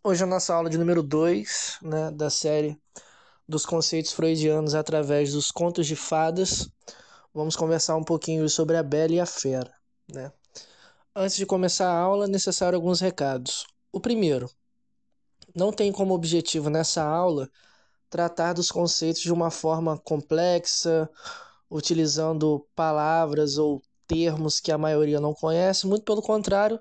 Hoje é a nossa aula de número 2, né, da série dos conceitos freudianos através dos contos de fadas. Vamos conversar um pouquinho sobre a Bela e a Fera, né? Antes de começar a aula, é necessário alguns recados. O primeiro, não tem como objetivo nessa aula tratar dos conceitos de uma forma complexa, utilizando palavras ou termos que a maioria não conhece. Muito pelo contrário,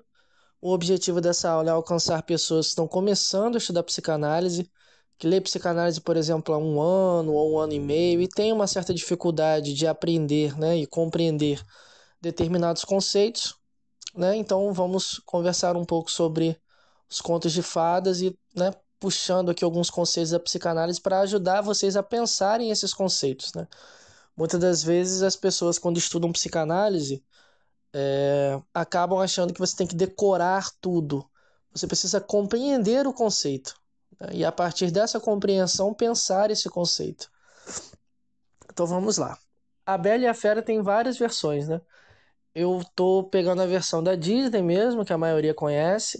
o objetivo dessa aula é alcançar pessoas que estão começando a estudar psicanálise, que lê psicanálise, por exemplo, há um ano ou um ano e meio e tem uma certa dificuldade de aprender, né, e compreender determinados conceitos, né? Então vamos conversar um pouco sobre os contos de fadas e, né, puxando aqui alguns conceitos da psicanálise para ajudar vocês a pensarem esses conceitos, né? Muitas das vezes as pessoas quando estudam psicanálise acabam achando que você tem que decorar tudo. Você precisa compreender o conceito, né? E a partir dessa compreensão pensar esse conceito. Então vamos lá. A Bela e a Fera tem várias versões, né? Eu tô pegando a versão da Disney mesmo, que a maioria conhece.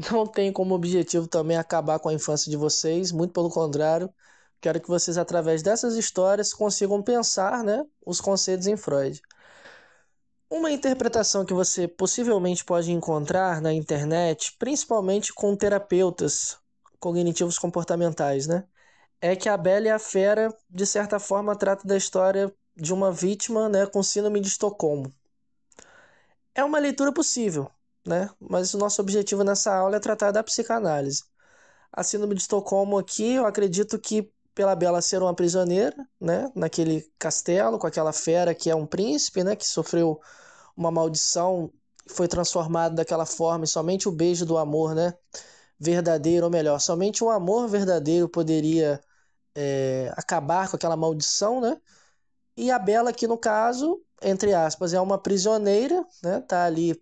Não tem como objetivo também acabar com a infância de vocês, muito pelo contrário. Quero que vocês, através dessas histórias, consigam pensar, né, os conceitos em Freud. Uma interpretação que você possivelmente pode encontrar na internet, principalmente com terapeutas cognitivos comportamentais, né? É que a Bela e a Fera, de certa forma, trata da história de uma vítima, né, com síndrome de Estocolmo. É uma leitura possível, né? Mas o nosso objetivo nessa aula é tratar da psicanálise. A síndrome de Estocolmo aqui, eu acredito que pela Bela ser uma prisioneira, né, naquele castelo com aquela fera que é um príncipe, né, que sofreu uma maldição, foi transformado daquela forma e somente o beijo do amor, né, verdadeiro, ou melhor, somente o amor verdadeiro poderia acabar com aquela maldição, né? E a Bela aqui no caso, entre aspas, é uma prisioneira, né? Tá ali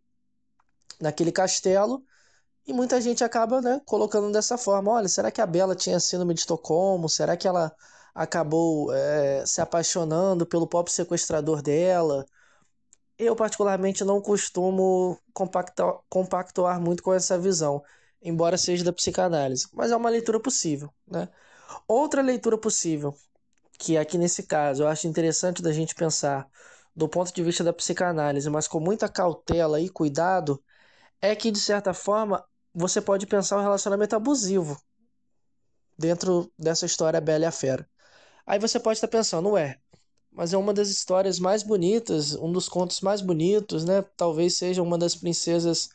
naquele castelo e muita gente acaba, né, colocando dessa forma. Olha, será que a Bela tinha síndrome de Estocolmo? Será que ela acabou se apaixonando pelo próprio sequestrador dela? Eu, particularmente, não costumo compactuar muito com essa visão, embora seja da psicanálise, mas é uma leitura possível, né? Outra leitura possível, que aqui nesse caso eu acho interessante da gente pensar do ponto de vista da psicanálise, mas com muita cautela e cuidado, é que, de certa forma, você pode pensar um relacionamento abusivo dentro dessa história Bela e a Fera. Aí você pode estar pensando, ué, mas é uma das histórias mais bonitas, um dos contos mais bonitos, né? Talvez seja uma das princesas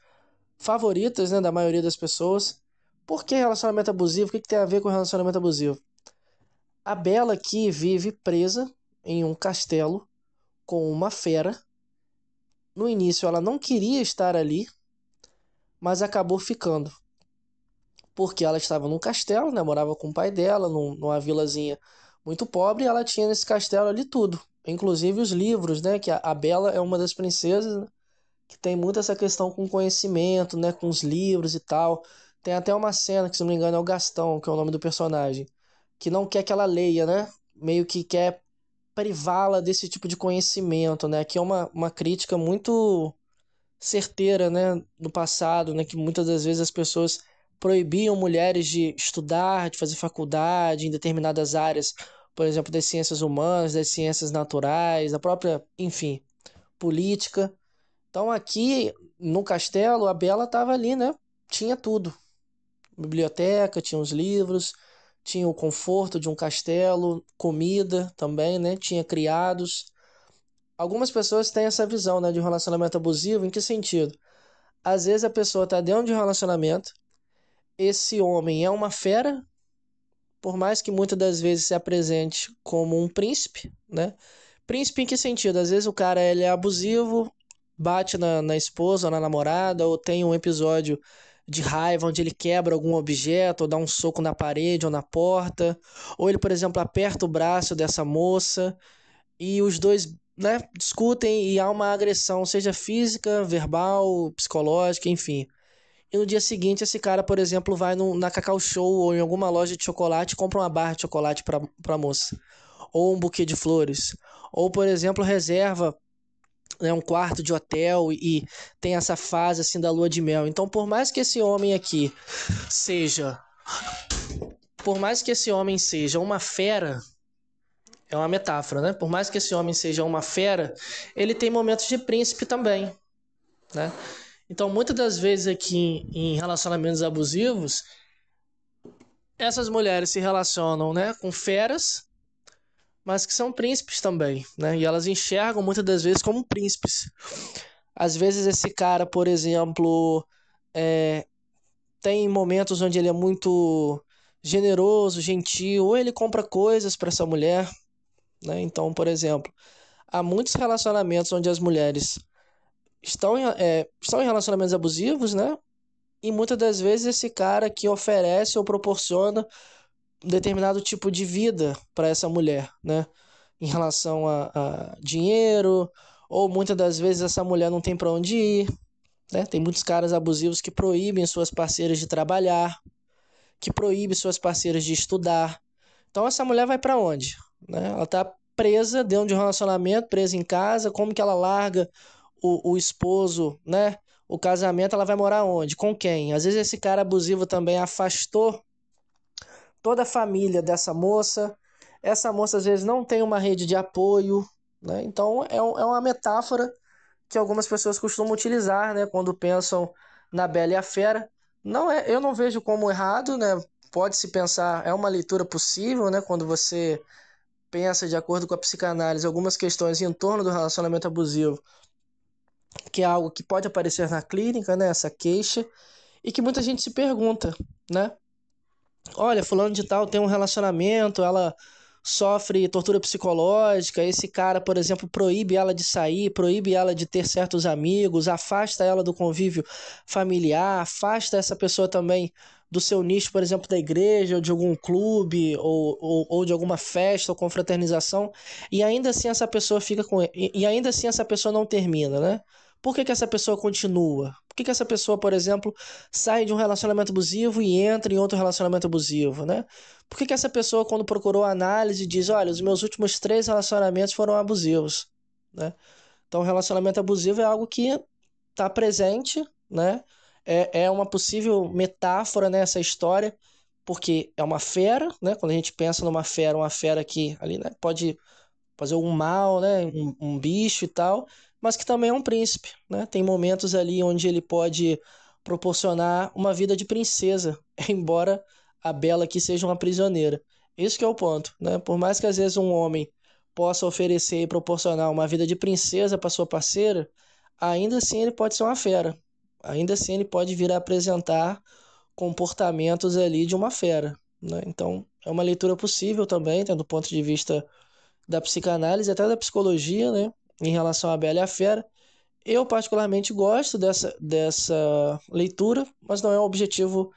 favoritas, né, da maioria das pessoas. Por que relacionamento abusivo? O que tem a ver com relacionamento abusivo? A Bela aqui vive presa em um castelo com uma fera. No início ela não queria estar ali, mas acabou ficando. Porque ela estava num castelo, né? Morava com o pai dela, numa vilazinha muito pobre, e ela tinha nesse castelo ali tudo. Inclusive os livros, né? Que a Bela é uma das princesas, né, que tem muito essa questão com conhecimento, né? Com os livros e tal. Tem até uma cena, que se não me engano é o Gastão, que é o nome do personagem, que não quer que ela leia, né? Meio que quer privá-la desse tipo de conhecimento, né? Que é uma crítica muito certeira, né, no passado, né, que muitas das vezes as pessoas proibiam mulheres de estudar, de fazer faculdade em determinadas áreas, por exemplo, das ciências humanas, das ciências naturais, da própria, enfim, política. Então aqui no castelo, a Bela estava ali, né? Tinha tudo. Biblioteca, tinha os livros, tinha o conforto de um castelo, comida também, né? Tinha criados. Algumas pessoas têm essa visão, né, de um relacionamento abusivo, em que sentido? Às vezes a pessoa está dentro de um relacionamento, esse homem é uma fera, por mais que muitas das vezes se apresente como um príncipe, né? Príncipe em que sentido? Às vezes o cara ele é abusivo, bate na esposa ou na namorada, ou tem um episódio de raiva onde ele quebra algum objeto, ou dá um soco na parede ou na porta, ou ele, por exemplo, aperta o braço dessa moça e os dois, né, discutem e há uma agressão, seja física, verbal, psicológica, enfim. E no dia seguinte, esse cara, por exemplo, vai na Cacau Show ou em alguma loja de chocolate e compra uma barra de chocolate pra moça. Ou um buquê de flores. Ou, por exemplo, reserva né, um quarto de hotel e tem essa fase assim da lua de mel. Então, por mais que esse homem aqui seja, por mais que esse homem seja uma fera, é uma metáfora, né? Por mais que esse homem seja uma fera, ele tem momentos de príncipe também, né? Então, muitas das vezes aqui em relacionamentos abusivos, essas mulheres se relacionam, né, com feras, mas que são príncipes também, né? E elas enxergam muitas das vezes como príncipes. Às vezes esse cara, por exemplo, é, tem momentos onde ele é muito generoso, gentil, ou ele compra coisas para essa mulher, né? Então, por exemplo, há muitos relacionamentos onde as mulheres estão em relacionamentos abusivos, né? E muitas das vezes esse cara que oferece ou proporciona um determinado tipo de vida para essa mulher, né? Em relação a dinheiro, ou muitas das vezes essa mulher não tem para onde ir, né? Tem muitos caras abusivos que proíbem suas parceiras de trabalhar, que proíbem suas parceiras de estudar. Então essa mulher vai para onde? Né? Ela está presa dentro de um relacionamento, presa em casa. Como que ela larga o esposo, né? O casamento, ela vai morar onde? Com quem? Às vezes esse cara abusivo também afastou toda a família dessa moça. Essa moça às vezes não tem uma rede de apoio, né? Então é uma metáfora que algumas pessoas costumam utilizar, né, quando pensam na Bela e a Fera. Não é, eu não vejo como errado, né? Pode-se pensar, é uma leitura possível, né, quando você pensa de acordo com a psicanálise algumas questões em torno do relacionamento abusivo, que é algo que pode aparecer na clínica, né, essa queixa, e que muita gente se pergunta, né? Olha, fulano de tal tem um relacionamento, ela sofre tortura psicológica, esse cara, por exemplo, proíbe ela de sair, proíbe ela de ter certos amigos, afasta ela do convívio familiar, afasta essa pessoa também do seu nicho, por exemplo, da igreja, ou de algum clube, ou de alguma festa ou confraternização, e ainda assim essa pessoa fica com ele, e ainda assim essa pessoa não termina, né? Por que que essa pessoa continua? Por que que essa pessoa, por exemplo, sai de um relacionamento abusivo e entra em outro relacionamento abusivo, né? Por que que essa pessoa, quando procurou análise, diz, olha, os meus últimos 3 relacionamentos foram abusivos, né? Então, o relacionamento abusivo é algo que está presente, né? É uma possível metáfora nessa história, porque é uma fera, né? Quando a gente pensa numa fera, uma fera que ali, né, pode fazer algum mal, né? Um bicho e tal, mas que também é um príncipe, né? Tem momentos ali onde ele pode proporcionar uma vida de princesa, embora a Bela aqui seja uma prisioneira. Isso que é o ponto, né? Por mais que às vezes um homem possa oferecer e proporcionar uma vida de princesa para sua parceira, ainda assim ele pode ser uma fera. Ainda assim ele pode vir a apresentar comportamentos ali de uma fera, né? Então, é uma leitura possível também, tendo do ponto de vista da psicanálise, até da psicologia, né? Em relação à Bela e a Fera. Eu particularmente gosto dessa leitura, mas não é o objetivo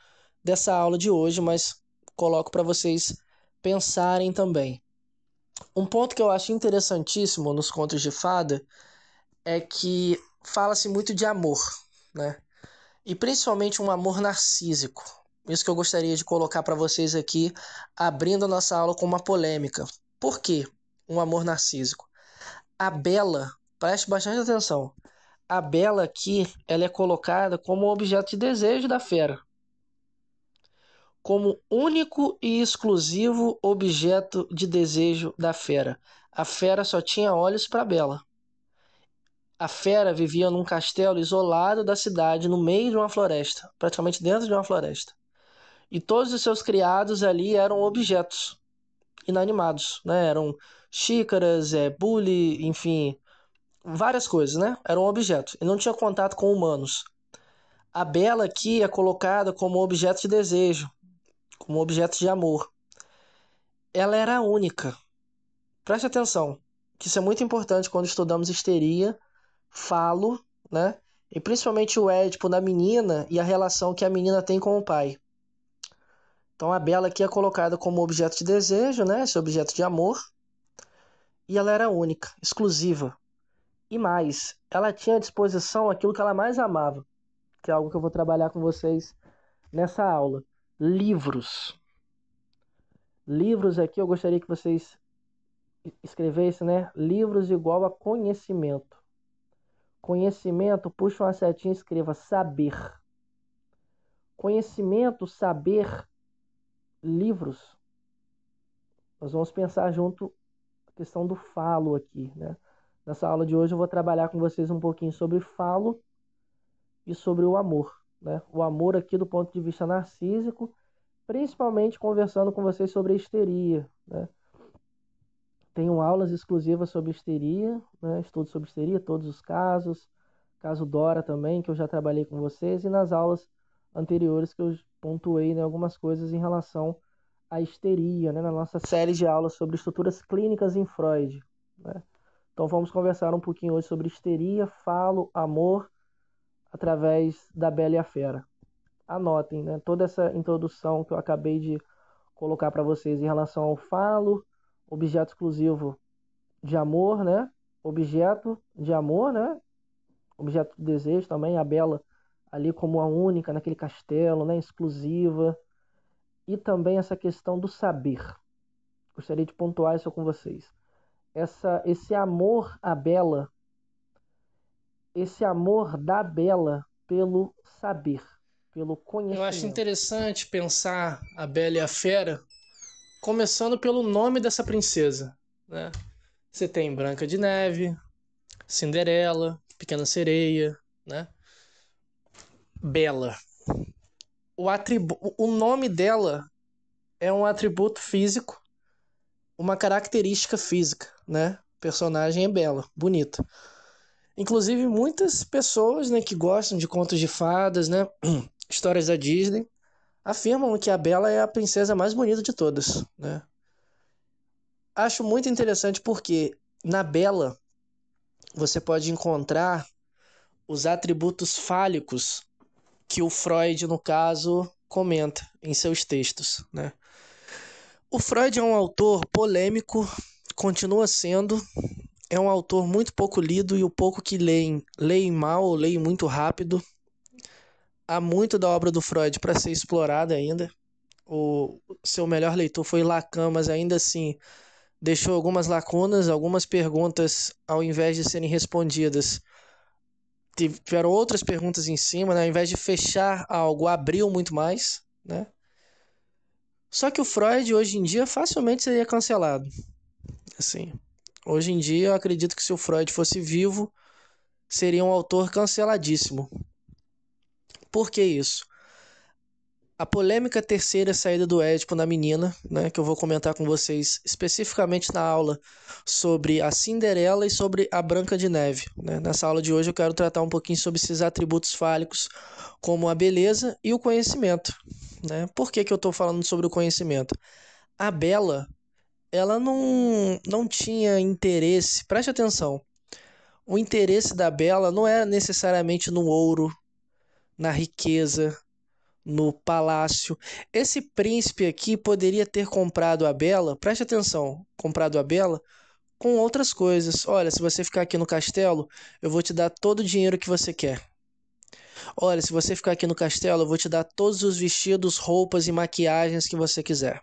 dessa aula de hoje, mas coloco para vocês pensarem também. Um ponto que eu acho interessantíssimo nos contos de fada é que fala-se muito de amor, né? E principalmente um amor narcísico. Isso que eu gostaria de colocar para vocês aqui, abrindo a nossa aula com uma polêmica. Por quê um amor narcísico? A Bela, preste bastante atenção, a Bela aqui, ela é colocada como objeto de desejo da fera, como único e exclusivo objeto de desejo da fera. A fera só tinha olhos para Bela. A fera vivia num castelo isolado da cidade, no meio de uma floresta, praticamente dentro de uma floresta. E todos os seus criados ali eram objetos inanimados, né? Eram xícaras, bule, enfim, várias coisas, né? Eram objetos e não tinha contato com humanos. A Bela aqui é colocada como objeto de desejo, como objeto de amor. Ela era a única. Preste atenção, que isso é muito importante quando estudamos histeria, falo, né? E principalmente o Édipo da menina e a relação que a menina tem com o pai. Então a Bela aqui é colocada como objeto de desejo, né? Esse objeto de amor. E ela era única, exclusiva. E mais, ela tinha à disposição aquilo que ela mais amava, que é algo que eu vou trabalhar com vocês nessa aula. Livros. Livros aqui eu gostaria que vocês escrevessem, né? Livros igual a conhecimento. Conhecimento, puxa uma setinha e escreva saber. Conhecimento, saber, livros. Nós vamos pensar junto a questão do falo aqui, né? Nessa aula de hoje eu vou trabalhar com vocês um pouquinho sobre falo e sobre o amor, né? O amor aqui do ponto de vista narcísico, principalmente conversando com vocês sobre a histeria, né? Tenho aulas exclusivas sobre histeria, né? Estudo sobre histeria, todos os casos, caso Dora também, que eu já trabalhei com vocês, e nas aulas anteriores que eu pontuei, né, algumas coisas em relação à histeria, né, na nossa série de aulas sobre estruturas clínicas em Freud, né? Então vamos conversar um pouquinho hoje sobre histeria, falo, amor, através da Bela e a Fera. Anotem, né, toda essa introdução que eu acabei de colocar para vocês em relação ao falo, objeto exclusivo de amor, né? Objeto de amor, né? Objeto de desejo também, a Bela ali como a única naquele castelo, né? Exclusiva. E também essa questão do saber. Gostaria de pontuar isso com vocês. Esse amor à Bela, esse amor da Bela pelo saber, pelo conhecimento. Eu acho interessante pensar a Bela e a Fera começando pelo nome dessa princesa, né? Você tem Branca de Neve, Cinderela, Pequena Sereia, né? Bela. O nome dela é um atributo físico, uma característica física, né? O personagem é bela, bonita. Inclusive, muitas pessoas, né, que gostam de contos de fadas, né, histórias da Disney, afirmam que a Bela é a princesa mais bonita de todas, né? Acho muito interessante porque na Bela você pode encontrar os atributos fálicos que o Freud, no caso, comenta em seus textos, né? O Freud é um autor polêmico, continua sendo, é um autor muito pouco lido e o pouco que leem mal ou leem muito rápido. Há muito da obra do Freud para ser explorada ainda. O seu melhor leitor foi Lacan, mas ainda assim deixou algumas lacunas, algumas perguntas, ao invés de serem respondidas, tiveram outras perguntas em cima, né? Ao invés de fechar algo, abriu muito mais, né? Só que o Freud, hoje em dia, facilmente seria cancelado. Assim, hoje em dia, eu acredito que se o Freud fosse vivo, seria um autor canceladíssimo. Por que isso? A polêmica terceira saída do Édipo na menina, né, que eu vou comentar com vocês especificamente na aula sobre a Cinderela e sobre a Branca de Neve, né? Nessa aula de hoje eu quero tratar um pouquinho sobre esses atributos fálicos, como a beleza e o conhecimento, né? Por que eu estou falando sobre o conhecimento? A Bela, ela não tinha interesse, preste atenção, o interesse da Bela não era necessariamente no ouro, na riqueza, no palácio. Esse príncipe aqui poderia ter comprado a Bela, preste atenção, comprado a Bela com outras coisas. Olha, se você ficar aqui no castelo, eu vou te dar todo o dinheiro que você quer. Olha, se você ficar aqui no castelo, eu vou te dar todos os vestidos, roupas e maquiagens que você quiser.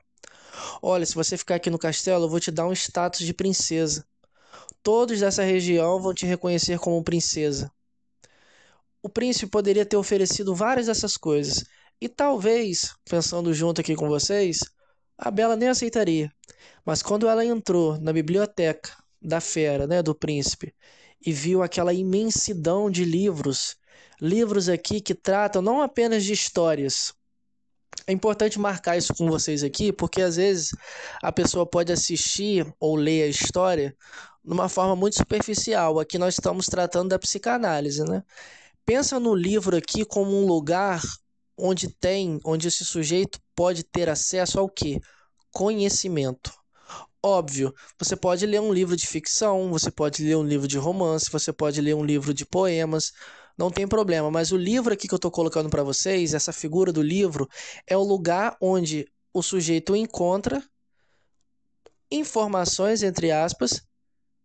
Olha, se você ficar aqui no castelo, eu vou te dar um status de princesa. Todos dessa região vão te reconhecer como princesa. O príncipe poderia ter oferecido várias dessas coisas. E talvez, pensando junto aqui com vocês, a Bela nem aceitaria. Mas quando ela entrou na biblioteca da fera, né, do príncipe, e viu aquela imensidão de livros, livros aqui que tratam não apenas de histórias. É importante marcar isso com vocês aqui, porque às vezes a pessoa pode assistir ou ler a história de uma forma muito superficial. Aqui nós estamos tratando da psicanálise, né? Pensa no livro aqui como um lugar onde esse sujeito pode ter acesso ao quê? Conhecimento. Óbvio, você pode ler um livro de ficção, você pode ler um livro de romance, você pode ler um livro de poemas, não tem problema, mas o livro aqui que eu estou colocando para vocês, essa figura do livro, é o lugar onde o sujeito encontra informações, entre aspas,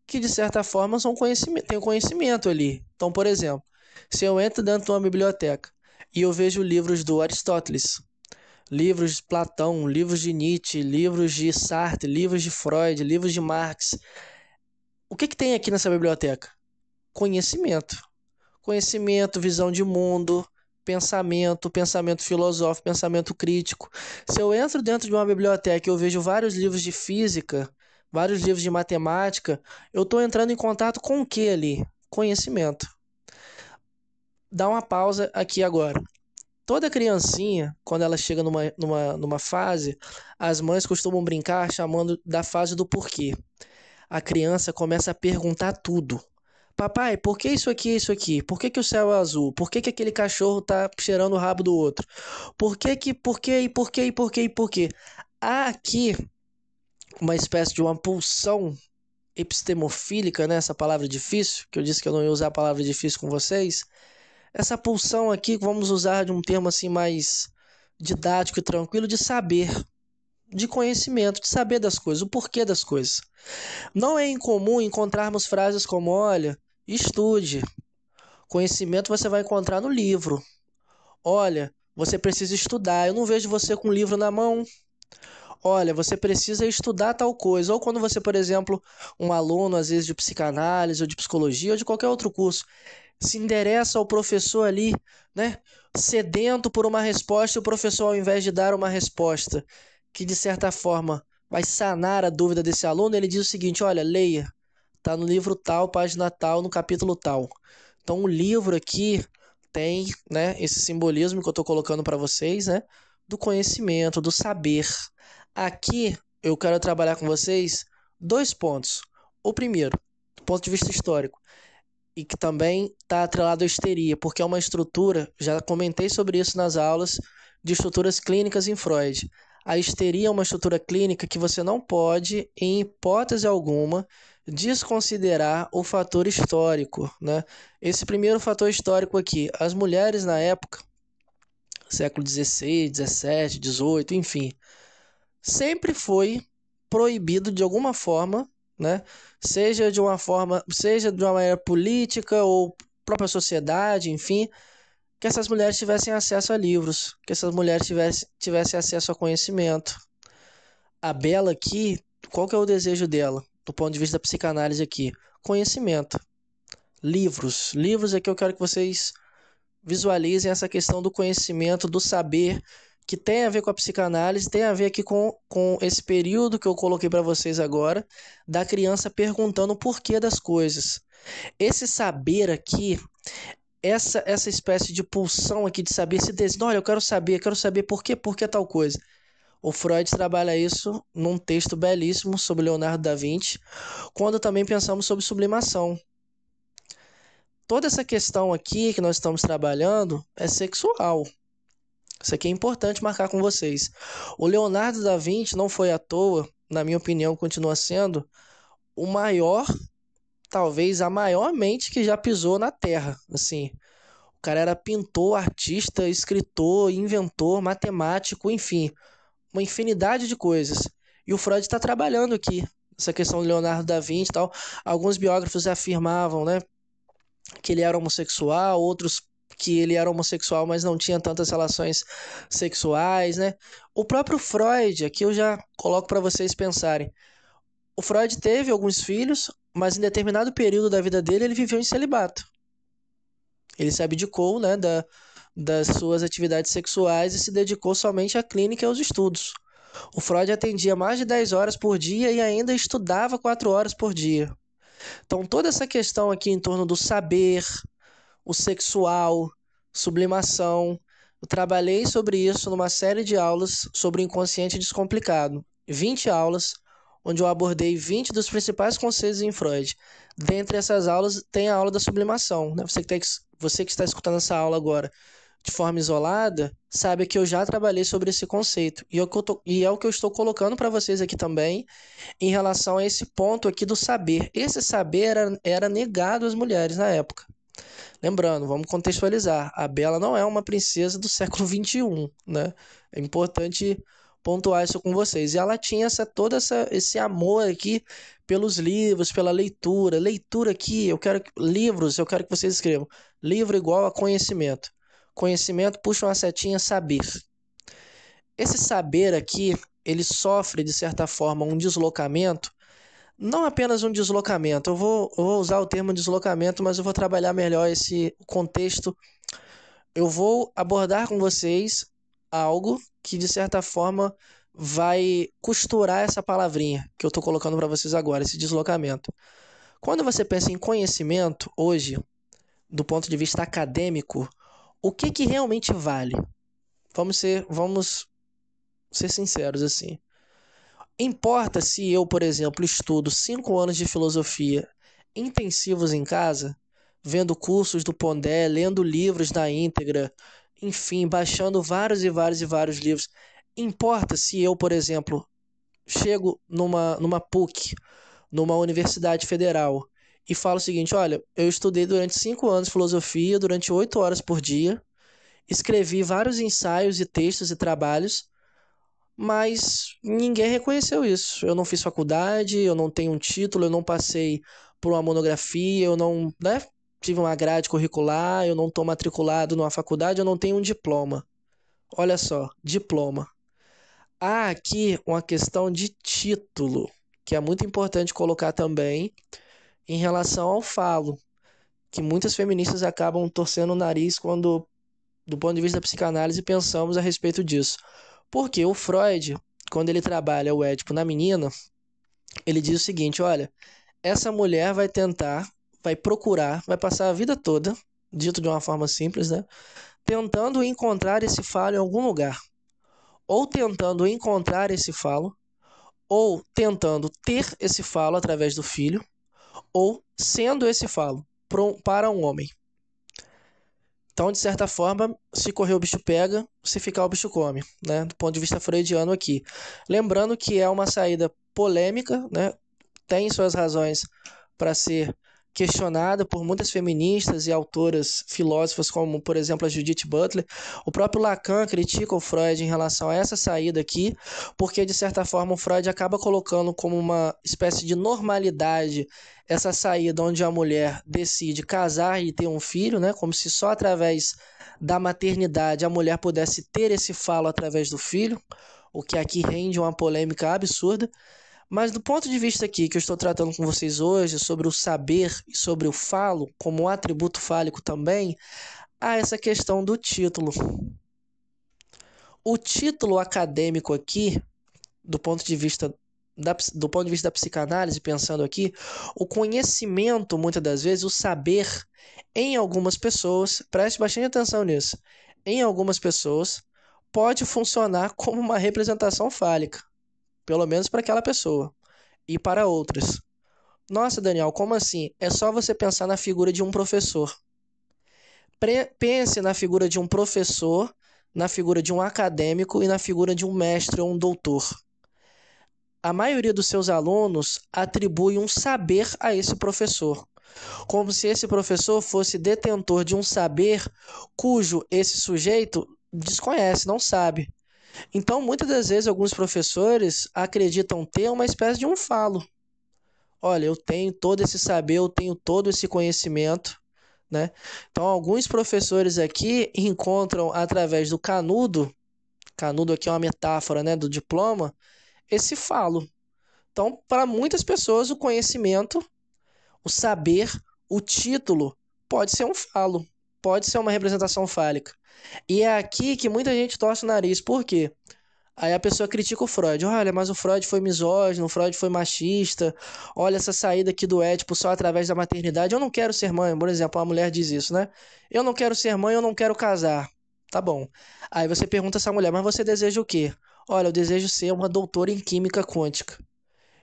que de certa forma são conhecimento, tem conhecimento ali. Então, por exemplo, se eu entro dentro de uma biblioteca e eu vejo livros do Aristóteles, livros de Platão, livros de Nietzsche, livros de Sartre, livros de Freud, livros de Marx, o que tem aqui nessa biblioteca? Conhecimento. conhecimento, visão de mundo, pensamento filosófico, pensamento crítico. Se eu entro dentro de uma biblioteca e eu vejo vários livros de física, vários livros de matemática, eu estou entrando em contato com o que ali? Conhecimento. Dá uma pausa aqui agora. Toda criancinha, quando ela chega numa fase, as mães costumam brincar chamando da fase do porquê. A criança começa a perguntar tudo. Papai, por que isso aqui é isso aqui? Por que o céu é azul? Por que aquele cachorro tá cheirando o rabo do outro? Por que e por que e por que e por que? Há aqui uma espécie de uma pulsão epistemofílica, né? Essa palavra difícil, que eu disse que eu não ia usar a palavra difícil com vocês. Essa pulsão aqui, vamos usar de um termo assim mais didático e tranquilo, de saber, de conhecimento, de saber das coisas, o porquê das coisas. Não é incomum encontrarmos frases como: olha, estude. Conhecimento você vai encontrar no livro. Olha, você precisa estudar. Eu não vejo você com o livro na mão. Olha, você precisa estudar tal coisa. Ou quando você, por exemplo, um aluno, às vezes de psicanálise ou de psicologia ou de qualquer outro curso, se endereça ao professor ali, né, sedento por uma resposta, e o professor, ao invés de dar uma resposta que, de certa forma, vai sanar a dúvida desse aluno, ele diz o seguinte: olha, leia. Tá no livro tal, página tal, no capítulo tal. Então, o livro aqui tem, né, esse simbolismo que eu estou colocando para vocês, né, do conhecimento, do saber. Aqui eu quero trabalhar com vocês 2 pontos. O primeiro, do ponto de vista histórico, e que também está atrelado à histeria, porque é uma estrutura, já comentei sobre isso nas aulas, de estruturas clínicas em Freud. A histeria é uma estrutura clínica que você não pode, em hipótese alguma, desconsiderar o fator histórico, né? Esse primeiro fator histórico aqui, as mulheres na época, século XVI, XVII, XVIII, enfim, sempre foi proibido de alguma forma, né? Seja de uma forma, seja de uma maneira política ou própria sociedade, enfim, que essas mulheres tivessem acesso a livros, que essas mulheres tivessem acesso a conhecimento. A Bela aqui, qual que é o desejo dela, do ponto de vista da psicanálise aqui? Conhecimento. Livros. Livros é que eu quero que vocês visualizem essa questão do conhecimento, do saber, que tem a ver com a psicanálise, tem a ver aqui com esse período que eu coloquei para vocês agora, da criança perguntando o porquê das coisas. Esse saber aqui, essa espécie de pulsão aqui de saber, esse desejo, olha, eu quero saber por que tal coisa. O Freud trabalha isso num texto belíssimo sobre Leonardo da Vinci, quando também pensamos sobre sublimação. Toda essa questão aqui que nós estamos trabalhando é sexual. Isso aqui é importante marcar com vocês. O Leonardo da Vinci não foi à toa, na minha opinião, continua sendo o maior, talvez a maior mente que já pisou na Terra. Assim, o cara era pintor, artista, escritor, inventor, matemático, enfim, uma infinidade de coisas. E o Freud está trabalhando aqui essa questão do Leonardo da Vinci e tal. Alguns biógrafos afirmavam, né, que ele era homossexual, outros que ele era homossexual, mas não tinha tantas relações sexuais, né? O próprio Freud, aqui eu já coloco para vocês pensarem. O Freud teve alguns filhos, mas em determinado período da vida dele ele viveu em celibato. Ele se abdicou, né, das suas atividades sexuais e se dedicou somente à clínica e aos estudos. O Freud atendia mais de 10 horas por dia e ainda estudava 4 horas por dia. Então, toda essa questão aqui em torno do saber, o sexual, sublimação, eu trabalhei sobre isso numa série de aulas sobre o inconsciente descomplicado. 20 aulas, onde eu abordei 20 dos principais conceitos em Freud. Dentre essas aulas, tem a aula da sublimação, né? Você que está escutando essa aula agora de forma isolada, sabe que eu já trabalhei sobre esse conceito. E é o que eu estou colocando para vocês aqui também, em relação a esse ponto aqui do saber. Esse saber era negado às mulheres na época. Lembrando, vamos contextualizar, a Bela não é uma princesa do século XXI, né? É importante pontuar isso com vocês. E ela tinha esse amor aqui pelos livros, pela leitura. Leitura aqui, livros, eu quero que vocês escrevam. Livro igual a conhecimento. Conhecimento puxa uma setinha, saber. Esse saber aqui, ele sofre, de certa forma, um deslocamento não apenas um deslocamento. Eu vou usar o termo deslocamento, mas eu vou trabalhar melhor esse contexto. Eu vou abordar com vocês algo que, de certa forma, vai costurar essa palavrinha que eu estou colocando para vocês agora, esse deslocamento. Quando você pensa em conhecimento, hoje, do ponto de vista acadêmico, o que que realmente vale? Vamos ser sinceros assim. Importa se eu, por exemplo, estudo 5 anos de filosofia intensivos em casa, vendo cursos do Pondé, lendo livros na íntegra, enfim, baixando vários e vários e vários livros. Importa se eu, por exemplo, chego numa PUC, numa universidade federal, e falo o seguinte: olha, eu estudei durante 5 anos filosofia, durante 8 horas por dia, escrevi vários ensaios e textos e trabalhos, mas ninguém reconheceu isso. Eu não fiz faculdade, eu não tenho um título, eu não passei por uma monografia, eu não, né, tive uma grade curricular, eu não estou matriculado numa faculdade, eu não tenho um diploma. Olha só, diploma. Há aqui uma questão de título, que é muito importante colocar também em relação ao falo, que muitas feministas acabam torcendo o nariz quando, do ponto de vista da psicanálise, pensamos a respeito disso. Porque o Freud, quando ele trabalha o Édipo na menina, ele diz o seguinte: olha, essa mulher vai tentar, vai procurar, vai passar a vida toda, dito de uma forma simples, né? Tentando encontrar esse falo em algum lugar. Ou tentando encontrar esse falo, ou tentando ter esse falo através do filho, ou sendo esse falo para um homem. Então, de certa forma, se correr o bicho pega, se ficar o bicho come, né? Do ponto de vista freudiano aqui. Lembrando que é uma saída polêmica, né? Tem suas razões para ser questionada por muitas feministas e autoras filósofas, como, por exemplo, a Judith Butler. O próprio Lacan critica o Freud em relação a essa saída aqui, porque, de certa forma, o Freud acaba colocando como uma espécie de normalidade essa saída onde a mulher decide casar e ter um filho, né? Como se só através da maternidade a mulher pudesse ter esse falo através do filho, o que aqui rende uma polêmica absurda. Mas do ponto de vista aqui que eu estou tratando com vocês hoje, sobre o saber e sobre o falo, como um atributo fálico também, há essa questão do título. O título acadêmico aqui, do ponto de vista da psicanálise, pensando aqui, o conhecimento, muitas das vezes, o saber, em algumas pessoas, preste bastante atenção nisso, em algumas pessoas, pode funcionar como uma representação fálica, pelo menos para aquela pessoa, e para outras. Nossa, Daniel, como assim? É só você pensar na figura de um professor. Pense na figura de um professor, na figura de um acadêmico e na figura de um mestre ou um doutor. A maioria dos seus alunos atribui um saber a esse professor, como se esse professor fosse detentor de um saber cujo esse sujeito desconhece, não sabe. Então, muitas das vezes, alguns professores acreditam ter uma espécie de um falo. Olha, eu tenho todo esse saber, eu tenho todo esse conhecimento, né? Então, alguns professores aqui encontram através do canudo, canudo aqui é uma metáfora, né, do diploma, esse falo. Então, para muitas pessoas, o conhecimento, o saber, o título pode ser um falo, pode ser uma representação fálica. E é aqui que muita gente torce o nariz. Por quê? Aí a pessoa critica o Freud. Olha, mas o Freud foi misógino, o Freud foi machista. Olha essa saída aqui do Édipo só através da maternidade. Eu não quero ser mãe. Por exemplo, uma mulher diz isso, né? Eu não quero ser mãe, eu não quero casar. Tá bom. Aí você pergunta a essa mulher, mas você deseja o quê? Olha, eu desejo ser uma doutora em química quântica.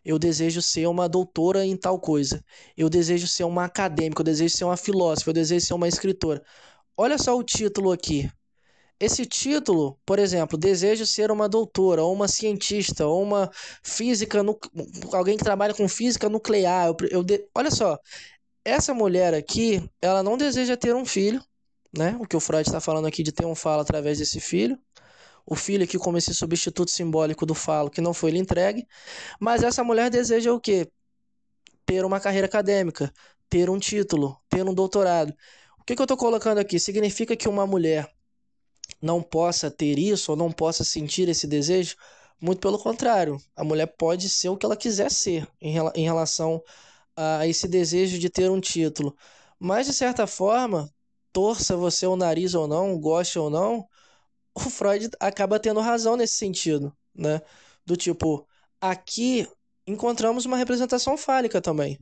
Eu desejo ser uma doutora em tal coisa. Eu desejo ser uma acadêmica, eu desejo ser uma filósofa, eu desejo ser uma escritora. Olha só o título aqui. Esse título, por exemplo, desejo ser uma doutora, ou uma cientista, ou uma física, alguém que trabalha com física nuclear. Olha só, essa mulher aqui, ela não deseja ter um filho, né? O que o Freud está falando aqui de ter um falo através desse filho. O filho aqui como esse substituto simbólico do falo que não foi lhe entregue. Mas essa mulher deseja o quê? Ter uma carreira acadêmica, ter um título, ter um doutorado. O que eu estou colocando aqui? Significa que uma mulher não possa ter isso ou não possa sentir esse desejo? Muito pelo contrário, a mulher pode ser o que ela quiser ser em relação a esse desejo de ter um título. Mas, de certa forma, torça você o nariz ou não, goste ou não, o Freud acaba tendo razão nesse sentido, né? Do tipo, aqui encontramos uma representação fálica também.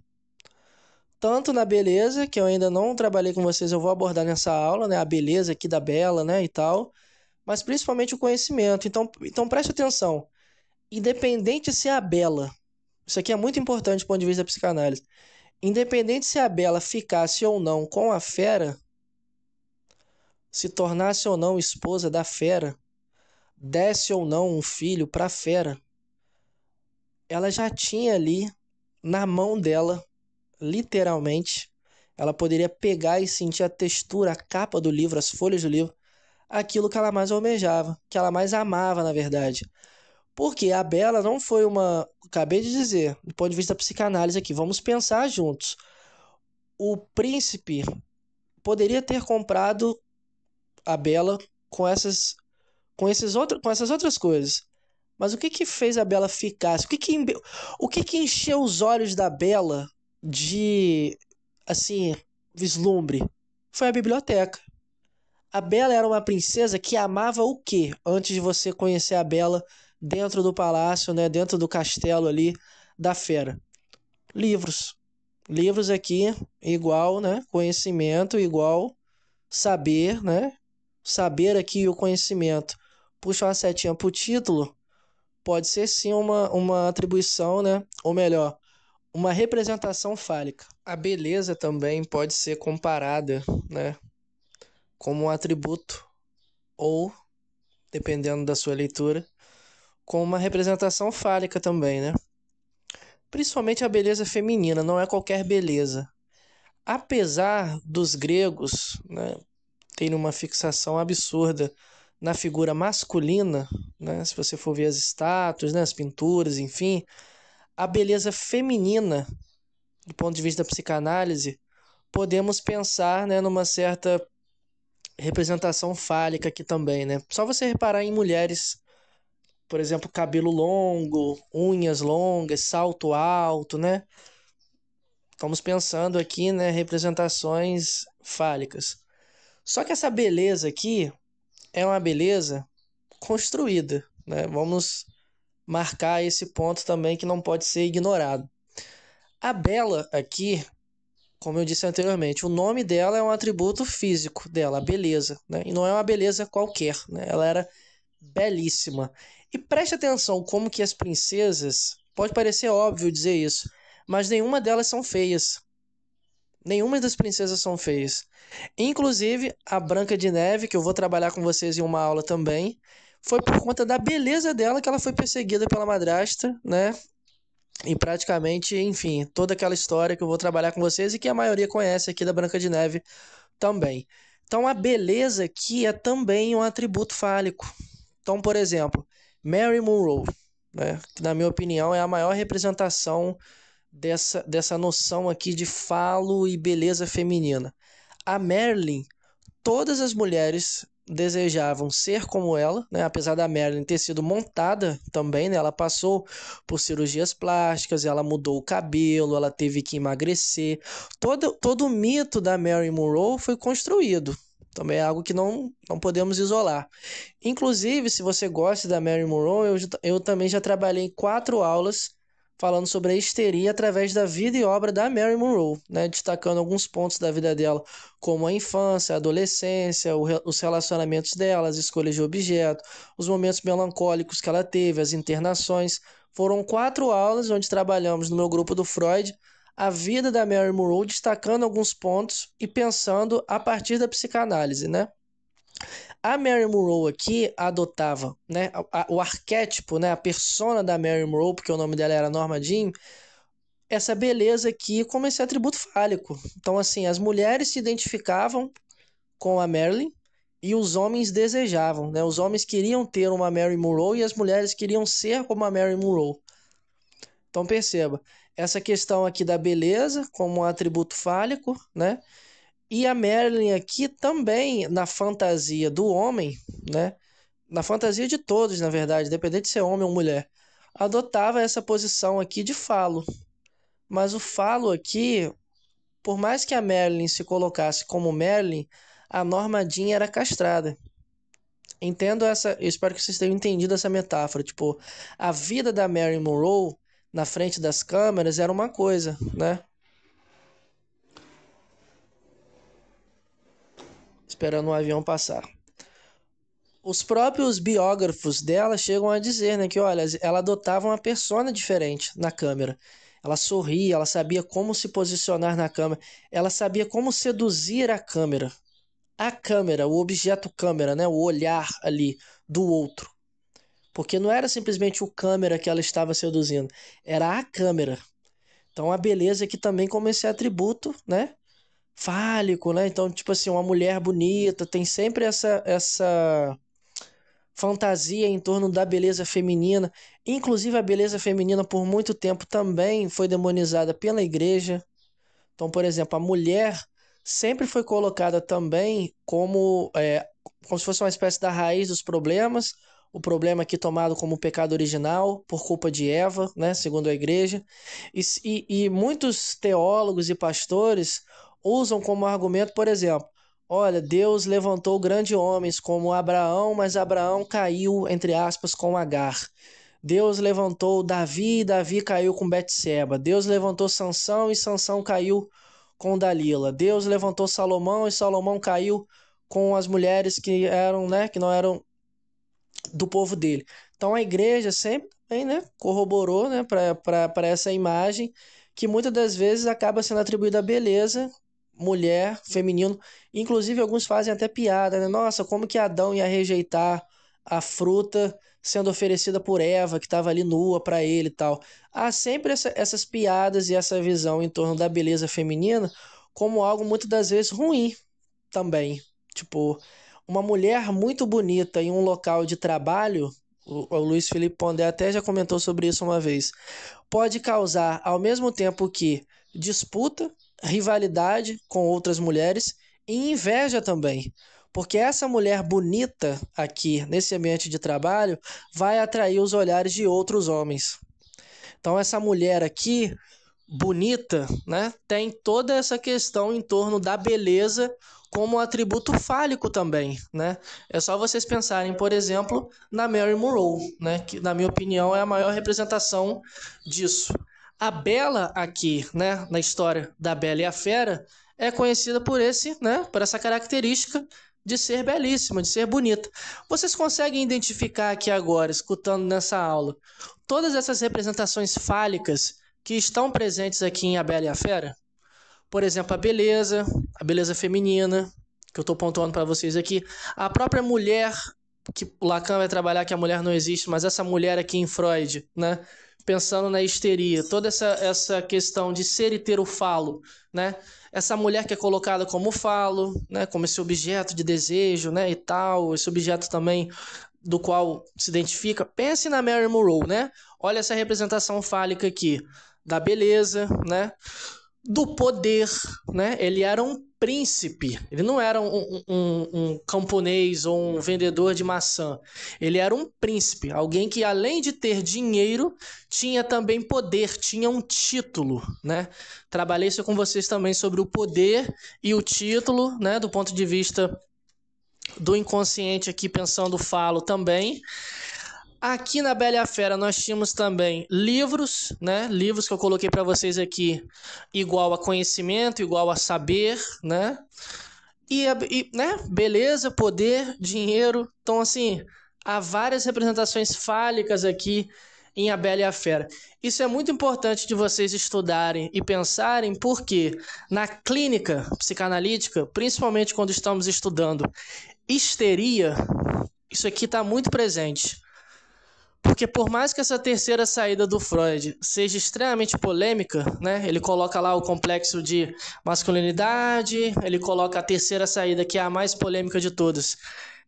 Tanto na beleza, que eu ainda não trabalhei com vocês, eu vou abordar nessa aula, né? A beleza aqui da Bela, né? E tal, mas principalmente o conhecimento. Então preste atenção. Independente se a Bela, isso aqui é muito importante do ponto de vista da psicanálise, independente se a Bela ficasse ou não com a fera, se tornasse ou não esposa da fera, desse ou não um filho para a fera, ela já tinha ali na mão dela, literalmente, ela poderia pegar e sentir a textura, a capa do livro, as folhas do livro, aquilo que ela mais almejava, que ela mais amava, na verdade. Porque a Bela não foi uma. Acabei de dizer, do ponto de vista da psicanálise aqui, vamos pensar juntos. O príncipe poderia ter comprado a Bela com com essas outras coisas. Mas o que que fez a Bela ficar? O que que encheu os olhos da Bela de, assim, vislumbre? Foi a biblioteca. A Bela era uma princesa que amava o quê? Antes de você conhecer a Bela dentro do palácio, né? Dentro do castelo ali da fera. Livros. Livros aqui, igual, né? Conhecimento, igual saber, né? Saber aqui o conhecimento. Puxa uma setinha pro título, pode ser sim uma atribuição, né? Ou melhor, uma representação fálica. A beleza também pode ser comparada, né? Como um atributo, ou, dependendo da sua leitura, com uma representação fálica também, né? Principalmente a beleza feminina, não é qualquer beleza. Apesar dos gregos, né, terem uma fixação absurda na figura masculina, né, se você for ver as estátuas, né, as pinturas, enfim, a beleza feminina, do ponto de vista da psicanálise, podemos pensar, né, numa certa representação fálica aqui também, né? Só você reparar em mulheres, por exemplo, cabelo longo, unhas longas, salto alto, né? Estamos pensando aqui, né, representações fálicas. Só que essa beleza aqui é uma beleza construída, né? Vamos marcar esse ponto também que não pode ser ignorado. A Bela aqui, como eu disse anteriormente, o nome dela é um atributo físico dela, a beleza, né? E não é uma beleza qualquer, né? Ela era belíssima. E preste atenção como que as princesas, pode parecer óbvio dizer isso, mas nenhuma delas são feias. Nenhuma das princesas são feias. Inclusive, a Branca de Neve, que eu vou trabalhar com vocês em uma aula também, foi por conta da beleza dela que ela foi perseguida pela madrasta, né? E praticamente, enfim, toda aquela história que eu vou trabalhar com vocês e que a maioria conhece aqui da Branca de Neve também. Então, a beleza aqui é também um atributo fálico. Então, por exemplo, Mary Monroe, né? Que na minha opinião é a maior representação dessa noção aqui de falo e beleza feminina. A Marilyn, todas as mulheres desejavam ser como ela, né? Apesar da Marilyn ter sido montada também, né? Ela passou por cirurgias plásticas, ela mudou o cabelo, ela teve que emagrecer. Todo o mito da Marilyn Monroe foi construído. Também é algo que não podemos isolar. Inclusive, se você gosta da Marilyn Monroe, eu também já trabalhei em 4 aulas falando sobre a histeria através da vida e obra da Marilyn Monroe, né? Destacando alguns pontos da vida dela, como a infância, a adolescência, os relacionamentos dela, as escolhas de objeto, os momentos melancólicos que ela teve, as internações. Foram 4 aulas onde trabalhamos no meu grupo do Freud a vida da Marilyn Monroe, destacando alguns pontos e pensando a partir da psicanálise, né? A Mary Monroe aqui adotava, né, o arquétipo, né, a persona da Mary Monroe, porque o nome dela era Norma Jean, essa beleza aqui como esse atributo fálico. Então, assim, as mulheres se identificavam com a Marilyn e os homens desejavam, né? Os homens queriam ter uma Mary Monroe e as mulheres queriam ser como a Mary Monroe. Então, perceba, essa questão aqui da beleza como um atributo fálico, né? E a Marilyn aqui também, na fantasia do homem, né? na fantasia de todos, na verdade, independente de ser homem ou mulher, adotava essa posição aqui de falo. Mas o falo aqui, por mais que a Marilyn se colocasse como Marilyn, a Norma Jean era castrada. Entendo essa, eu espero que vocês tenham entendido essa metáfora. Tipo, a vida da Marilyn Monroe na frente das câmeras era uma coisa, né? Esperando o avião passar. Os próprios biógrafos dela chegam a dizer, né, que olha, ela adotava uma persona diferente na câmera. Ela sorria, ela sabia como se posicionar na câmera, ela sabia como seduzir a câmera. A câmera, o objeto câmera, né, o olhar ali do outro. Porque não era simplesmente o câmera que ela estava seduzindo, era a câmera. Então a beleza aqui também como esse atributo, né, fálico, né? Então, tipo assim, uma mulher bonita, tem sempre essa fantasia em torno da beleza feminina. Inclusive, a beleza feminina, por muito tempo, também foi demonizada pela igreja. Então, por exemplo, a mulher sempre foi colocada também como se fosse uma espécie da raiz dos problemas. O problema aqui tomado como pecado original, por culpa de Eva, né, segundo a igreja. E muitos teólogos e pastores usam como argumento, por exemplo, olha, Deus levantou grandes homens como Abraão, mas Abraão caiu, entre aspas, com Agar. Deus levantou Davi e Davi caiu com Betseba. Deus levantou Sansão e Sansão caiu com Dalila. Deus levantou Salomão e Salomão caiu com as mulheres que eram, né, que não eram do povo dele. Então a igreja sempre também, né, corroborou, né, para essa imagem que muitas das vezes acaba sendo atribuída a beleza, mulher, feminino. Inclusive alguns fazem até piada, né? Nossa, como que Adão ia rejeitar a fruta sendo oferecida por Eva, que estava ali nua para ele e tal. Há sempre essas piadas e essa visão em torno da beleza feminina como algo muitas das vezes ruim também. Tipo, uma mulher muito bonita em um local de trabalho, o Luiz Felipe Pondé até já comentou sobre isso uma vez, pode causar, ao mesmo tempo que disputa, rivalidade com outras mulheres e inveja também. Porque essa mulher bonita aqui, nesse ambiente de trabalho, vai atrair os olhares de outros homens. Então, essa mulher aqui, bonita, né, tem toda essa questão em torno da beleza como atributo fálico também, né? É só vocês pensarem, por exemplo, na Marilyn Monroe, né, que na minha opinião é a maior representação disso. A Bela aqui, né, na história da Bela e a Fera, é conhecida por por essa característica de ser belíssima, de ser bonita. Vocês conseguem identificar aqui agora, escutando nessa aula, todas essas representações fálicas que estão presentes aqui em A Bela e a Fera? Por exemplo, a beleza feminina, que eu estou pontuando para vocês aqui, a própria mulher, que o Lacan vai trabalhar que a mulher não existe, mas essa mulher aqui em Freud, né? Pensando na histeria, toda essa questão de ser e ter o falo, né? Essa mulher que é colocada como falo, né? Como esse objeto de desejo, né? E tal, esse objeto também do qual se identifica. Pense na Marilyn Monroe, né? Olha essa representação fálica aqui da beleza, né? Do poder, né? Ele era um príncipe, ele não era um camponês ou um vendedor de maçã. Ele era um príncipe, alguém que além de ter dinheiro, tinha também poder, tinha um título, né? Trabalhei isso com vocês também sobre o poder e o título, né? Do ponto de vista do inconsciente aqui, pensando falo também. Aqui na Bela e a Fera nós tínhamos também livros, né? Livros que eu coloquei para vocês aqui, igual a conhecimento, igual a saber, né? Né? Beleza, poder, dinheiro. Então, assim, há várias representações fálicas aqui em A Bela e a Fera. Isso é muito importante de vocês estudarem e pensarem, porque na clínica psicanalítica, principalmente quando estamos estudando histeria, isso aqui está muito presente. Porque por mais que essa terceira saída do Freud seja extremamente polêmica, né? Ele coloca lá o complexo de masculinidade, ele coloca a terceira saída, que é a mais polêmica de todas,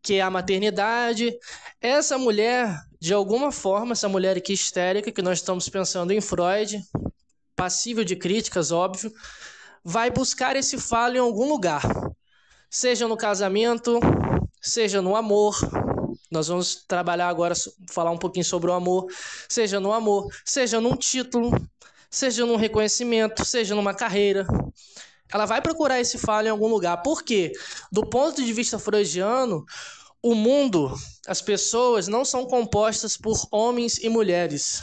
que é a maternidade. Essa mulher, de alguma forma, essa mulher aqui histérica, que nós estamos pensando em Freud, passível de críticas, óbvio, vai buscar esse falo em algum lugar. Seja no casamento, seja no amor, Nós vamos trabalhar agora, falar um pouquinho sobre o amor, seja no amor, seja num título, seja num reconhecimento, seja numa carreira. Ela vai procurar esse falo em algum lugar. Por quê? Do ponto de vista freudiano, o mundo, as pessoas não são compostas por homens e mulheres,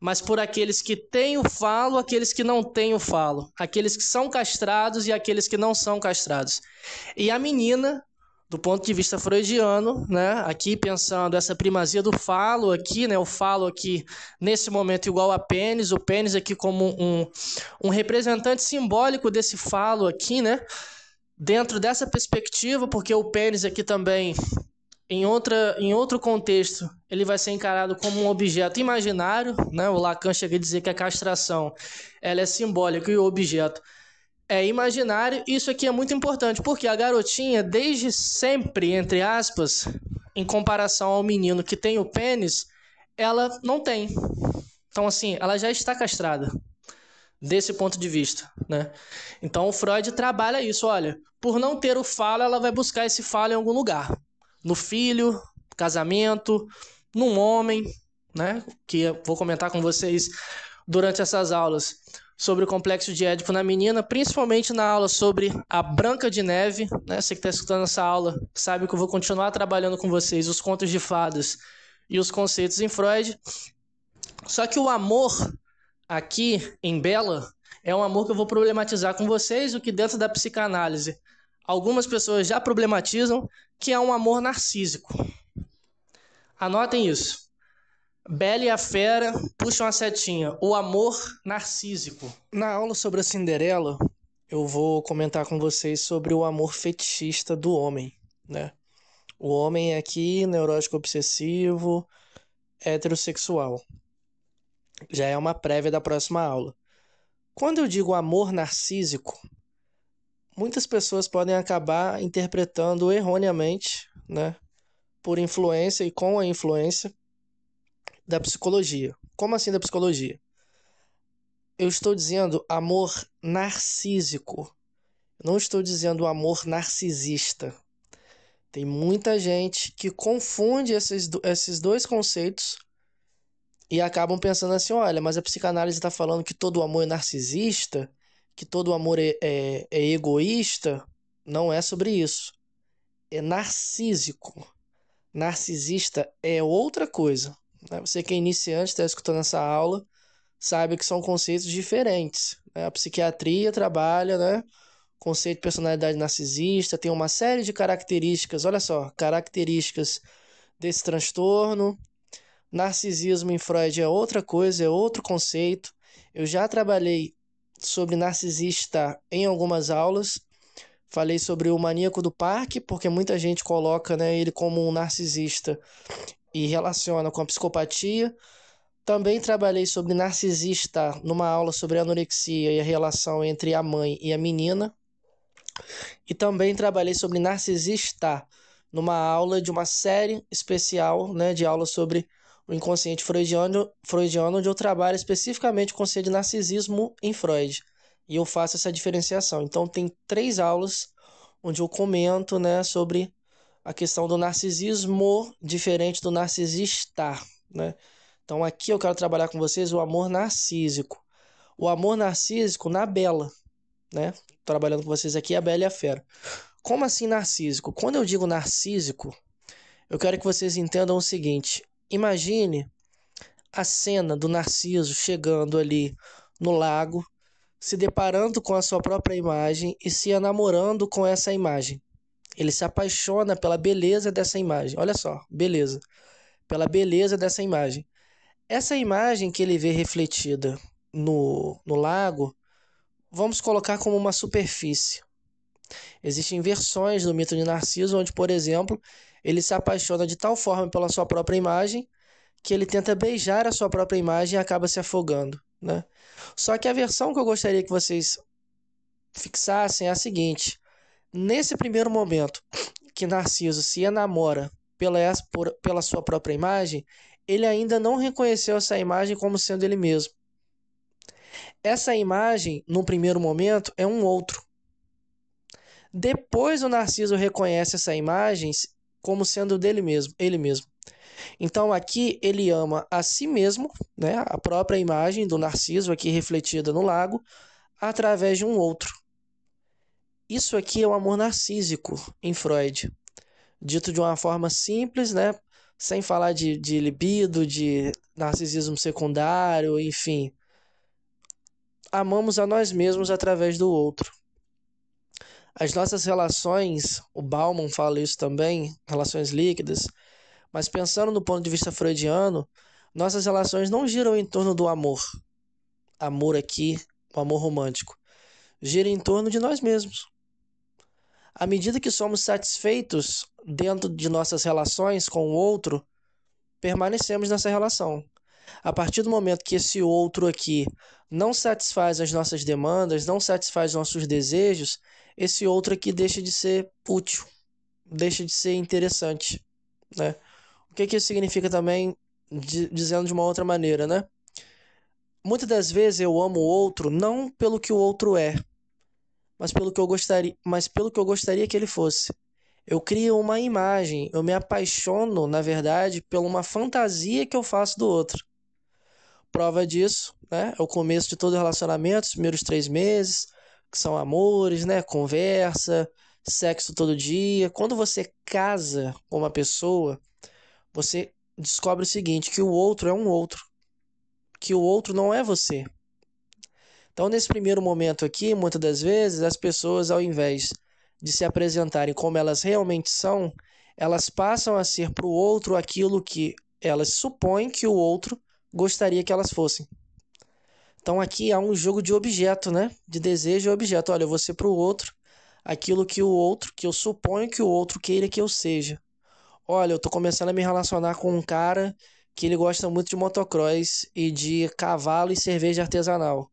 mas por aqueles que têm o falo, aqueles que não têm o falo, aqueles que são castrados e aqueles que não são castrados. E a menina, do ponto de vista freudiano, né, aqui pensando essa primazia do falo aqui, né, o falo aqui nesse momento igual a pênis, o pênis aqui como um representante simbólico desse falo aqui, né, dentro dessa perspectiva, porque o pênis aqui também em outro contexto, ele vai ser encarado como um objeto imaginário, né? O Lacan chega a dizer que a castração ela é simbólica e o objeto é imaginário. Isso aqui é muito importante, porque a garotinha, desde sempre, entre aspas, em comparação ao menino que tem o pênis, ela não tem. Então, assim, ela já está castrada, desse ponto de vista, né? Então, o Freud trabalha isso, olha, por não ter o falo, ela vai buscar esse falo em algum lugar. No filho, casamento, num homem, né? Que eu vou comentar com vocês durante essas aulas sobre o complexo de Édipo na menina, principalmente na aula sobre a Branca de Neve, né? Você que está escutando essa aula sabe que eu vou continuar trabalhando com vocês os contos de fadas e os conceitos em Freud. Só que o amor aqui em Bela é um amor que eu vou problematizar com vocês, o que dentro da psicanálise algumas pessoas já problematizam, que é um amor narcísico. Anotem isso. Bela e a Fera puxam a setinha. O amor narcísico. Na aula sobre a Cinderela, eu vou comentar com vocês sobre o amor fetichista do homem, né? O homem é aqui neurótico obsessivo, heterossexual. Já é uma prévia da próxima aula. Quando eu digo amor narcísico, muitas pessoas podem acabar interpretando erroneamente, né? Por influência e com a influência da psicologia. Como assim da psicologia? Eu estou dizendo amor narcísico. Não estou dizendo amor narcisista. Tem muita gente que confunde esses dois conceitos e acabam pensando assim, olha, mas a psicanálise está falando que todo amor é narcisista, que todo amor é egoísta. Não é sobre isso. É narcísico. Narcisista é outra coisa. Você que é iniciante, está escutando essa aula, sabe que são conceitos diferentes. A psiquiatria trabalha, né? Conceito de personalidade narcisista, tem uma série de características, olha só, características desse transtorno. Narcisismo em Freud é outra coisa, é outro conceito. Eu já trabalhei sobre narcisista em algumas aulas. Falei sobre o maníaco do parque, porque muita gente coloca, né, ele como um narcisista e relaciona com a psicopatia. Também trabalhei sobre narcisista numa aula sobre anorexia e a relação entre a mãe e a menina. E também trabalhei sobre narcisista numa aula de uma série especial, né, de aula sobre o inconsciente freudiano, onde eu trabalho especificamente com o conceito de narcisismo em Freud. E eu faço essa diferenciação. Então, tem 3 aulas onde eu comento, né, sobre a questão do narcisismo diferente do narcisista, né? Então, aqui eu quero trabalhar com vocês o amor narcísico. O amor narcísico na Bela, né? Trabalhando com vocês aqui a Bela e a Fera. Como assim narcísico? Quando eu digo narcísico, eu quero que vocês entendam o seguinte. Imagine a cena do Narciso chegando ali no lago, se deparando com a sua própria imagem e se enamorando com essa imagem. Ele se apaixona pela beleza dessa imagem. Olha só, beleza. Pela beleza dessa imagem. Essa imagem que ele vê refletida no lago, vamos colocar como uma superfície. Existem versões do mito de Narciso onde, por exemplo, ele se apaixona de tal forma pela sua própria imagem que ele tenta beijar a sua própria imagem e acaba se afogando, né? Só que a versão que eu gostaria que vocês fixassem é a seguinte. Nesse primeiro momento que Narciso se enamora pela sua própria imagem, ele ainda não reconheceu essa imagem como sendo ele mesmo. Essa imagem, no primeiro momento, é um outro. Depois o Narciso reconhece essa imagem como sendo dele mesmo, ele mesmo. Então aqui ele ama a si mesmo, né, a própria imagem do Narciso aqui refletida no lago, através de um outro. Isso aqui é o amor narcísico em Freud, dito de uma forma simples, né, sem falar de libido, de narcisismo secundário, enfim. Amamos a nós mesmos através do outro. As nossas relações, o Bauman fala isso também, relações líquidas, mas pensando no ponto de vista freudiano, nossas relações não giram em torno do amor. Amor aqui, o amor romântico. Gira em torno de nós mesmos. À medida que somos satisfeitos dentro de nossas relações com o outro, permanecemos nessa relação. A partir do momento que esse outro aqui não satisfaz as nossas demandas, não satisfaz nossos desejos, esse outro aqui deixa de ser útil, deixa de ser interessante, né? O que isso significa também, dizendo de uma outra maneira, né? Muitas das vezes eu amo o outro não pelo que o outro é, mas pelo que eu gostaria que ele fosse. Eu crio uma imagem, eu me apaixono, na verdade, por uma fantasia que eu faço do outro. Prova disso, né? É o começo de todo relacionamento, os primeiros 3 meses, que são amores, né? Conversa, sexo todo dia. Quando você casa com uma pessoa, você descobre o seguinte, que o outro é um outro, que o outro não é você. Então, nesse primeiro momento aqui, muitas das vezes, as pessoas, ao invés de se apresentarem como elas realmente são, elas passam a ser para o outro aquilo que elas supõem que o outro gostaria que elas fossem. Então, aqui há um jogo de objeto, né? De desejo e objeto. Olha, eu vou ser para o outro aquilo que o outro, que eu suponho que o outro queira que eu seja. Olha, eu tô começando a me relacionar com um cara que ele gosta muito de motocross e de cavalo e cerveja artesanal.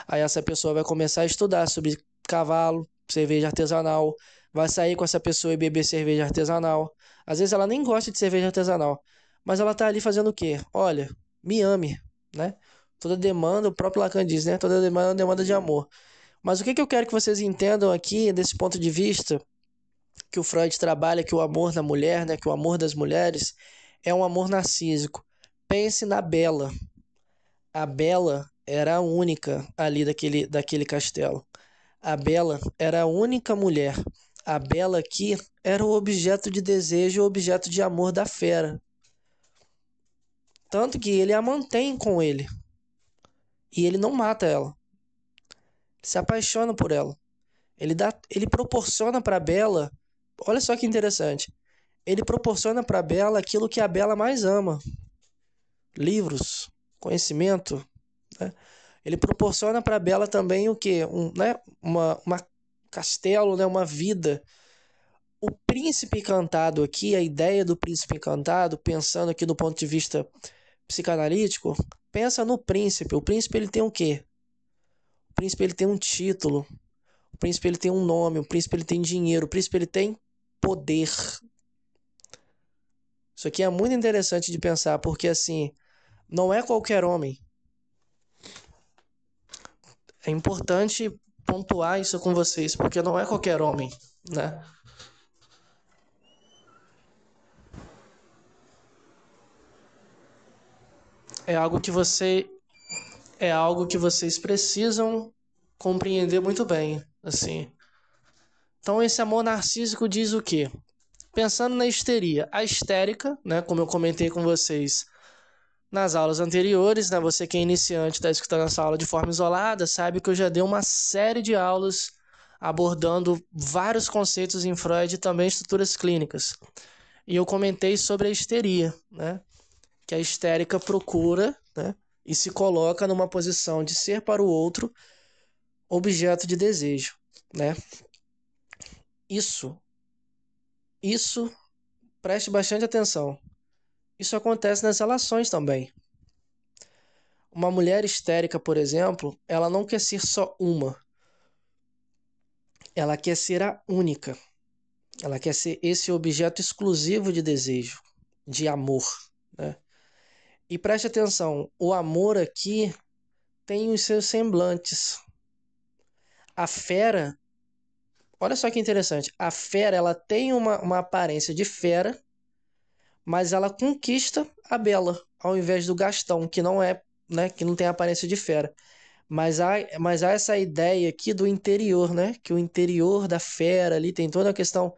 Aí essa pessoa vai começar a estudar sobre cavalo, cerveja artesanal, vai sair com essa pessoa e beber cerveja artesanal. Às vezes ela nem gosta de cerveja artesanal, mas ela tá ali fazendo o quê? Olha, me ame, né? Toda demanda, o próprio Lacan diz, né? Toda demanda é uma demanda de amor. Mas o que eu quero que vocês entendam aqui, desse ponto de vista, que o Freud trabalha, que o amor da mulher, né? Que o amor das mulheres é um amor narcísico. Pense na Bela. A Bela era a única ali daquele castelo. A Bela era a única mulher. A Bela aqui era o objeto de desejo, o objeto de amor da fera. Tanto que ele a mantém com ele. E ele não mata ela. Se apaixona por ela. Ele proporciona para a Bela, olha só que interessante. Ele proporciona para a Bela aquilo que a Bela mais ama: livros, conhecimento, né? Ele proporciona para a Bela também o quê? Né? Uma castelo, né? Uma vida. O príncipe encantado aqui, a ideia do príncipe encantado, pensando aqui do ponto de vista psicanalítico, pensa no príncipe. O príncipe ele tem o quê? O príncipe ele tem um título. O príncipe ele tem um nome. O príncipe ele tem dinheiro. O príncipe ele tem poder. Isso aqui é muito interessante de pensar, porque assim, não é qualquer homem. É importante pontuar isso com vocês, porque não é qualquer homem, né? É algo que é algo que vocês precisam compreender muito bem, assim. Então esse amor narcísico diz o quê? Pensando na histeria, a histérica, né, como eu comentei com vocês nas aulas anteriores, né, você que é iniciante está escutando essa aula de forma isolada, sabe que eu já dei uma série de aulas abordando vários conceitos em Freud e também estruturas clínicas. E eu comentei sobre a histeria, né, que a histérica procura, né, e se coloca numa posição de ser para o outro objeto de desejo, né? Isso, isso, preste bastante atenção. Isso acontece nas relações também. Uma mulher histérica, por exemplo, ela não quer ser só uma. Ela quer ser a única. Ela quer ser esse objeto exclusivo de desejo, de amor, né? E preste atenção, o amor aqui tem os seus semblantes. A fera, olha só que interessante. A fera, ela tem uma aparência de fera, mas ela conquista a Bela, ao invés do Gastão, que não é, né, que não tem a aparência de fera. Mas há essa ideia aqui do interior, né? Que o interior da fera ali tem toda a questão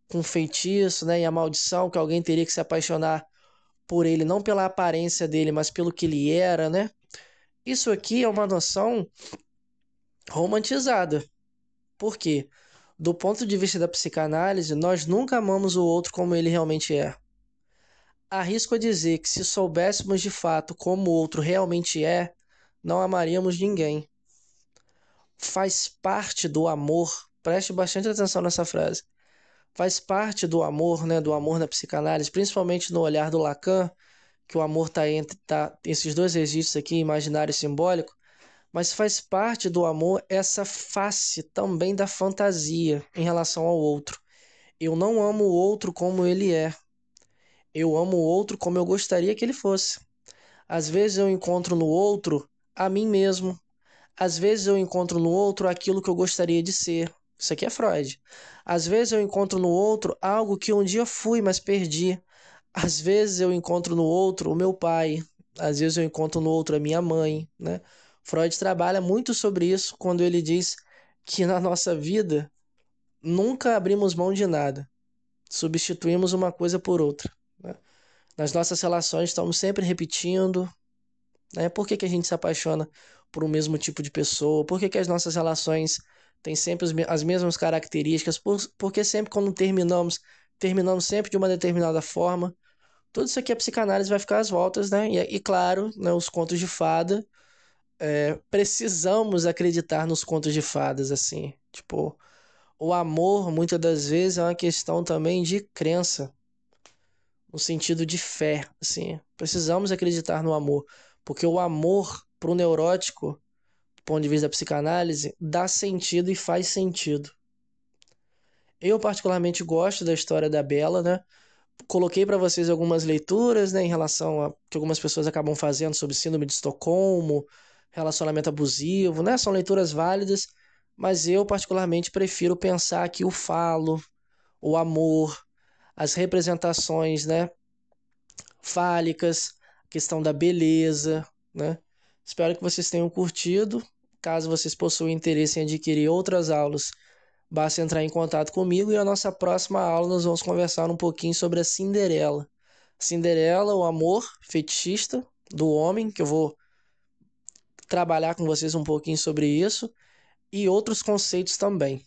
com feitiço, né? E a maldição, que alguém teria que se apaixonar por ele, não pela aparência dele, mas pelo que ele era, né? Isso aqui é uma noção romantizada. Por quê? Do ponto de vista da psicanálise, nós nunca amamos o outro como ele realmente é. Arrisco a dizer que se soubéssemos de fato como o outro realmente é, não amaríamos ninguém. Faz parte do amor, preste bastante atenção nessa frase. Faz parte do amor, né, do amor na psicanálise, principalmente no olhar do Lacan, que o amor está entre esses dois registros aqui, imaginário e simbólico, mas faz parte do amor essa face também da fantasia em relação ao outro. Eu não amo o outro como ele é. Eu amo o outro como eu gostaria que ele fosse. Às vezes eu encontro no outro a mim mesmo. Às vezes eu encontro no outro aquilo que eu gostaria de ser. Isso aqui é Freud. Às vezes eu encontro no outro algo que um dia fui, mas perdi. Às vezes eu encontro no outro o meu pai. Às vezes eu encontro no outro a minha mãe, né? Freud trabalha muito sobre isso quando ele diz que na nossa vida nunca abrimos mão de nada. Substituímos uma coisa por outra, né? Nas nossas relações estamos sempre repetindo, né? Por que que a gente se apaixona por um mesmo tipo de pessoa? Por que que as nossas relações têm sempre as mesmas características? Porque sempre quando terminamos sempre de uma determinada forma. Tudo isso aqui a psicanálise vai ficar às voltas, né? E claro, né, os contos de fada, precisamos acreditar nos contos de fadas, assim. Tipo, o amor, muitas das vezes, é uma questão também de crença, no sentido de fé, assim. Precisamos acreditar no amor, porque o amor para o neurótico, do ponto de vista da psicanálise, dá sentido e faz sentido. Eu particularmente gosto da história da Bela, né? Coloquei para vocês algumas leituras, né, em relação a que algumas pessoas acabam fazendo sobre síndrome de Estocolmo, relacionamento abusivo, né? São leituras válidas, mas eu particularmente prefiro pensar que o falo, o amor, as representações, né, fálicas, a questão da beleza, né? Espero que vocês tenham curtido. Caso vocês possuam interesse em adquirir outras aulas, basta entrar em contato comigo e a nossa próxima aula nós vamos conversar um pouquinho sobre a Cinderela. Cinderela, o amor fetichista do homem, que eu vou trabalhar com vocês um pouquinho sobre isso, e outros conceitos também.